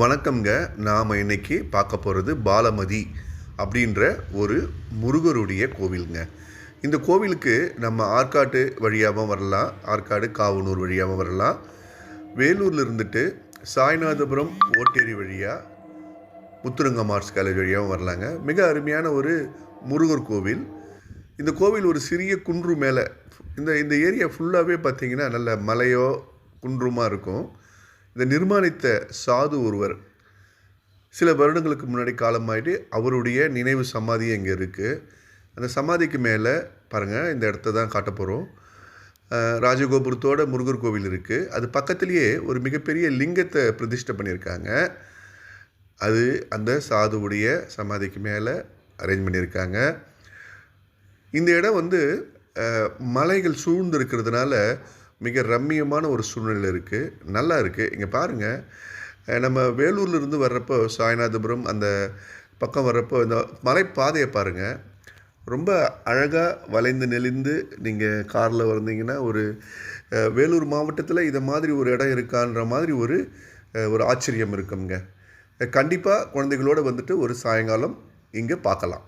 வணக்கம்ங்க. நாம் இன்னைக்கு பார்க்க போகிறது பாலமதி அப்படின்ற ஒரு முருகருடைய கோவிலுங்க. இந்த கோவிலுக்கு நம்ம ஆற்காட்டு வழியாகவும் வரலாம், ஆற்காடு காவனூர் வழியாகவும் வரலாம். வேலூரில் இருந்துட்டு சாய்நாதபுரம் ஓட்டேரி வழியாக முத்துரங்கம் ஆர்ட்ஸ் காலேஜ் வழியாகவும் வரலாங்க. மிக அருமையான ஒரு முருகர் கோவில். இந்த கோவில் ஒரு சிறிய குன்று மேலே, இந்த இந்த ஏரியா ஃபுல்லாகவே பார்த்திங்கன்னா நல்ல மலையோ குன்றுமாக இருக்கும். இதை நிர்மாணித்த சாது ஒருவர் சில வருடங்களுக்கு முன்னாடி காலமாயிட்டு அவருடைய நினைவு சமாதி இங்கே இருக்குது. அந்த சமாதிக்கு மேலே பாருங்கள், இந்த இடத்த தான் காட்ட போகிறோம். ராஜகோபுரத்தோட முருகர் கோவில் இருக்குது. அது பக்கத்துலேயே ஒரு மிகப்பெரிய லிங்கத்தை பிரதிஷ்டை பண்ணியிருக்காங்க. அது அந்த சாதுவுடைய சமாதிக்கு மேலே அரேஞ்ச் பண்ணியிருக்காங்க. இந்த இடம் மலைகள் சூழ்ந்து இருக்கிறதுனால மிக ரம்மியமான ஒரு சூழ்நிலை இருக்குது. நல்லா இருக்குது. இங்கே பாருங்கள், நம்ம வேலூர்லேருந்து வர்றப்போ சாய்நாதபுரம் அந்த பக்கம் வர்றப்போ இந்த மலைப்பாதையை பாருங்கள். ரொம்ப அழகாக வளைந்து நெளிந்து நீங்கள் காரில் வந்தீங்கன்னா ஒரு வேலூர் மாவட்டத்தில் இதை மாதிரி ஒரு இடம் இருக்கான்ற மாதிரி ஒரு ஆச்சரியம் இருக்குங்க. கண்டிப்பாக குழந்தைகளோடு ஒரு சாயங்காலம் இங்கே பார்க்கலாம்.